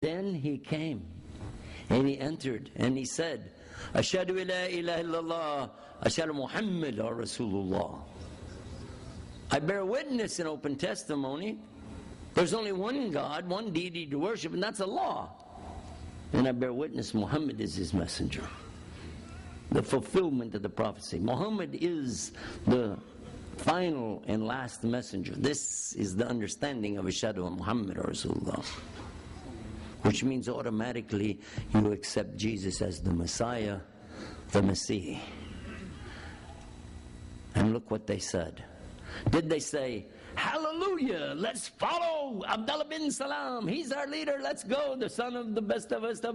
Then he came and he entered and he said, Ashhadu la ilaha illallah, Ashhadu Muhammad Rasulullah. I bear witness in open testimony. There's only one God, one deity to worship, and that's Allah. And I bear witness Muhammad is his messenger. The fulfillment of the prophecy. Muhammad is the final and last messenger. This is the understanding of Ashhadu Muhammad Rasulullah. Which means automatically you accept Jesus as the Messiah, the Messiah. And look what they said. Did they say, hallelujah, let's follow Abdullah bin Salam, he's our leader, let's go, the son of the best of us, the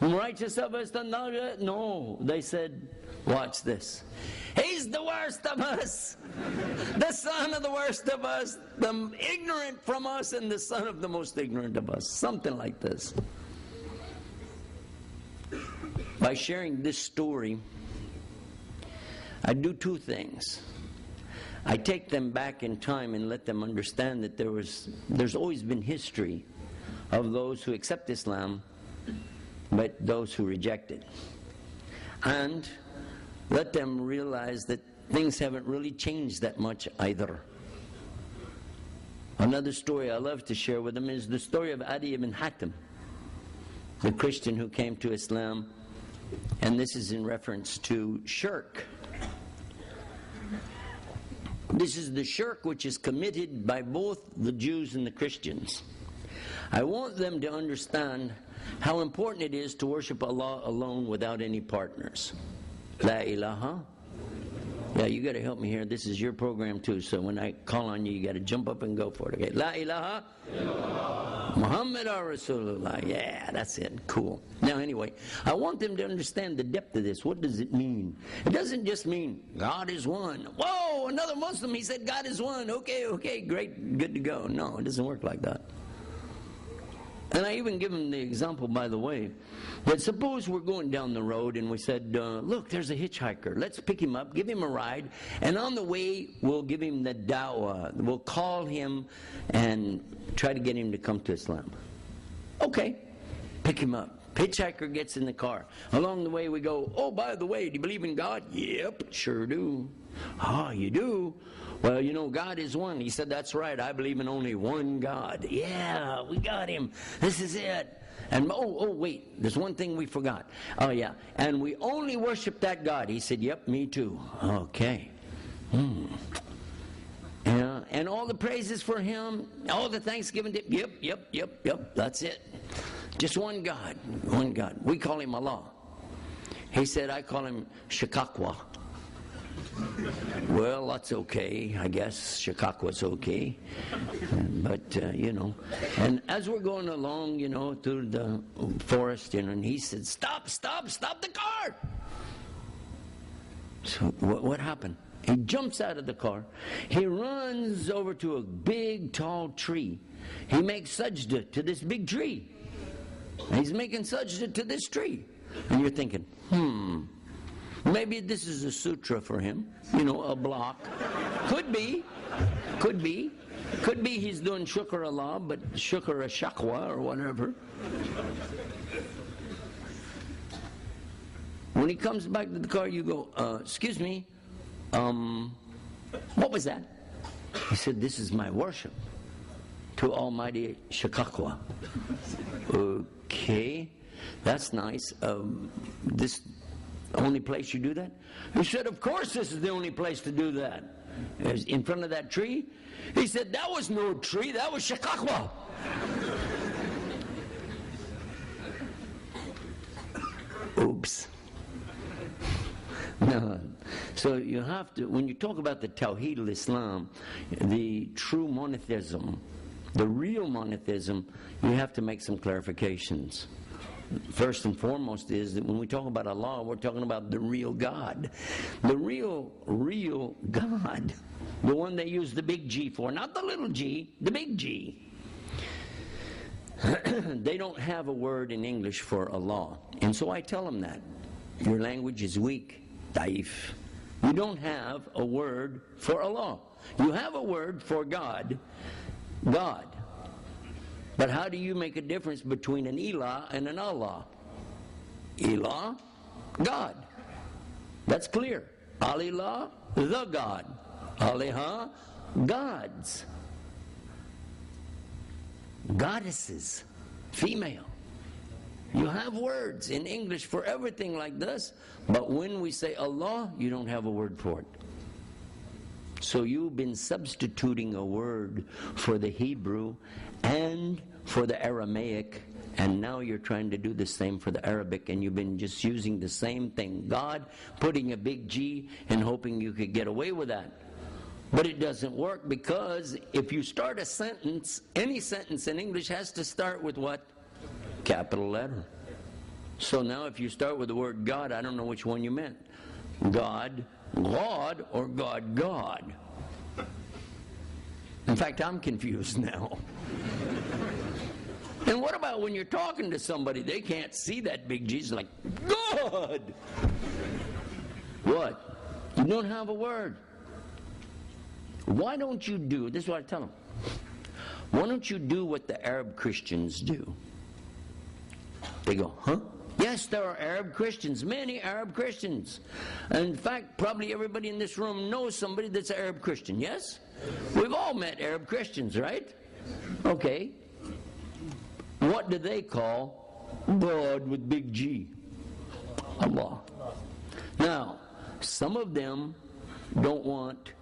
righteous of us? No, they said, watch this. He's the worst of us, the son of the worst of us, the ignorant from us, and the son of the most ignorant of us. Something like this. By sharing this story, I do two things. I take them back in time and let them understand that there's always been history of those who accept Islam, but those who reject it. And let them realize that things haven't really changed that much either. Another story I love to share with them is the story of Adi ibn Hatim, the Christian who came to Islam, and this is in reference to shirk. This is the shirk which is committed by both the Jews and the Christians. I want them to understand how important it is to worship Allah alone without any partners. La ilaha. Yeah, you got to help me here. This is your program too, so when I call on you, you got to jump up and go for it. Okay, La ilaha Muhammad Rasulullah. Yeah, that's it. Cool. Now anyway, I want them to understand the depth of this. What does it mean? It doesn't just mean God is one. Whoa, another Muslim, he said God is one. Okay, great, good to go. No, it doesn't work like that. And I even give them the example, by the way, that suppose we're going down the road and we said, look, there's a hitchhiker. Let's pick him up, give him a ride, and on the way we'll give him the da'wah. We'll call him and try to get him to come to Islam. Okay, pick him up. Hitchhiker gets in the car. Along the way we go, oh, by the way, do you believe in God? Yep, sure do. Oh, you do? Well, you know, God is one. He said, that's right, I believe in only one God. Yeah, we got him. This is it. And oh, wait, there's one thing we forgot. Oh, yeah, and we only worship that God. He said, yep, me too. Okay. Yeah, and all the praises for him, all the thanksgiving to yep, that's it. Just one God, one God. We call him Allah. He said, I call him Shakakwa. Well, that's okay, I guess. Shakakwa's okay. But, you know. And as we're going along, you know, through the forest, you know, and he said, stop the car! So what happened? He jumps out of the car. He runs over to a big, tall tree. He makes sajda to this big tree. And he's making sajda to this tree. And you're thinking, maybe this is a sutra for him. You know, a block. Could be he's doing shukr Allah, but shukr shakwa or whatever. When he comes back to the car, you go, excuse me, what was that? He said, this is my worship to Almighty Shakakwa. Okay, that's nice. This only place you do that? He said, of course this is the only place to do that. In front of that tree? He said, that was no tree, that was Shakakwa. Oops. No. So you have to, when you talk about the Tawheed al-Islam, the true monotheism, the real monotheism, you have to make some clarifications. First and foremost is that when we talk about Allah, we're talking about the real God. The real God. The one they use the big G for, not the little g, the big G. They don't have a word in English for Allah. And so I tell them that. Your language is weak. Daif. You don't have a word for Allah. You have a word for God. God. But how do you make a difference between an Elah and an Allah? Elah, God. That's clear. Al-Ilah, the God. Aliha, gods. Goddesses, female. You have words in English for everything like this, but when we say Allah, you don't have a word for it. So you've been substituting a word for the Hebrew and for the Aramaic, and now you're trying to do the same for the Arabic, and you've been just using the same thing. God putting a big G and hoping you could get away with that. But it doesn't work, because if you start a sentence, any sentence in English has to start with what? Capital letter. So now if you start with the word God, I don't know which one you meant. God, God, or God, God. In fact, I'm confused now. And what about when you're talking to somebody, they can't see that big G, it's like, God! What? You don't have a word. Why don't you do, this is what I tell them, why don't you do what the Arab Christians do? They go, huh? Yes, there are Arab Christians, many Arab Christians. And in fact, probably everybody in this room knows somebody that's an Arab Christian, yes? We've all met Arab Christians, right? Okay. What do they call God with big G? Allah. Now, some of them don't want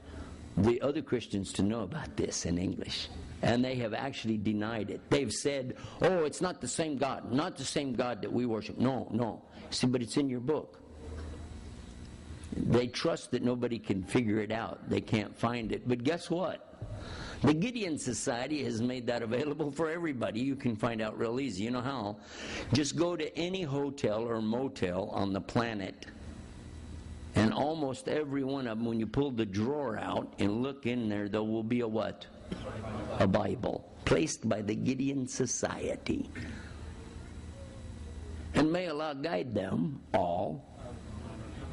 the other Christians to know about this in English. And they have actually denied it. They've said, oh, it's not the same God. Not the same God that we worship. No, no. See, but it's in your book. They trust that nobody can figure it out. They can't find it. But guess what? The Gideon Society has made that available for everybody. You can find out real easy. You know how? Just go to any hotel or motel on the planet, and almost every one of them, when you pull the drawer out and look in there, there will be a what? A Bible, placed by the Gideon Society. And may Allah guide them all.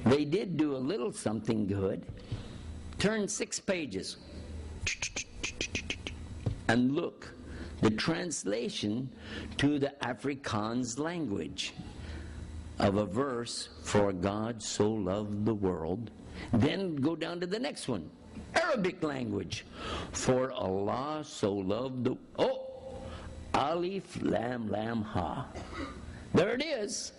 They did do a little something good. Turn 6 pages and look, the translation to the Afrikaans language of a verse, for God so loved the world. Then go down to the next one, Arabic language, for Allah so loved the, Alif Lam Lam Ha. There it is,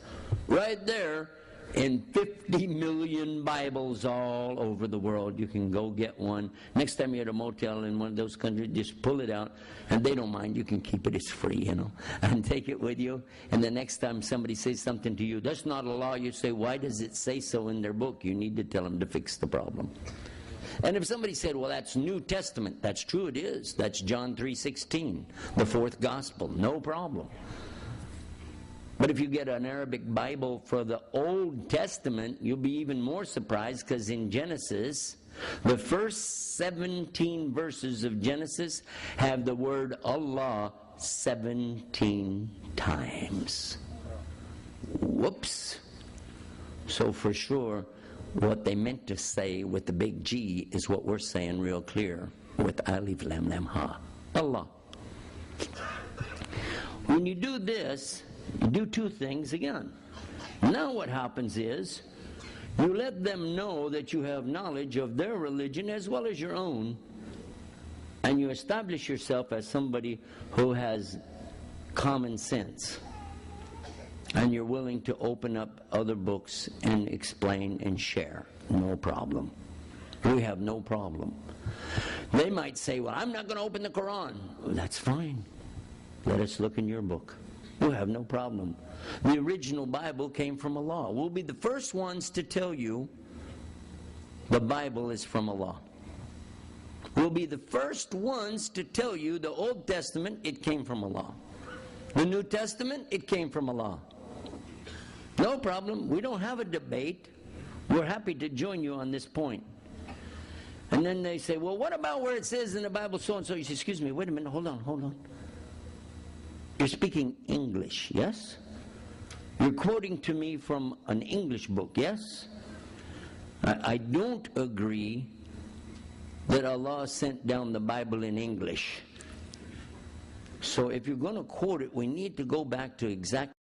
right there in 50 million Bibles all over the world. You can go get one. Next time you're at a motel in one of those countries, just pull it out, and they don't mind. You can keep it. It's free, and take it with you. And the next time somebody says something to you, that's not a law, you say, why does it say so in their book? You need to tell them to fix the problem. And if somebody said, well, that's New Testament, that's true, it is. That's John 3:16, the 4th gospel. No problem. But if you get an Arabic Bible for the Old Testament, you'll be even more surprised, because in Genesis, the first 17 verses of Genesis have the word Allah 17 times. Whoops. So for sure, what they meant to say with the big G is what we're saying real clear with Alif Lam Lam Ha. Allah. When you do this, you do 2 things again. Now what happens is, you let them know that you have knowledge of their religion as well as your own, and you establish yourself as somebody who has common sense, and you're willing to open up other books and explain and share. No problem. We have no problem. They might say, well, I'm not going to open the Quran. Well, that's fine. Let us look in your book. We'll have no problem. The original Bible came from Allah. We'll be the first ones to tell you the Bible is from Allah. We'll be the first ones to tell you the Old Testament, it came from Allah. The New Testament, it came from Allah. No problem. We don't have a debate. We're happy to join you on this point. And then they say, well, what about where it says in the Bible so-and-so? You say, excuse me, wait a minute, hold on. You're speaking English, yes? You're quoting to me from an English book, yes? I don't agree that Allah sent down the Bible in English. So if you're going to quote it, we need to go back to exact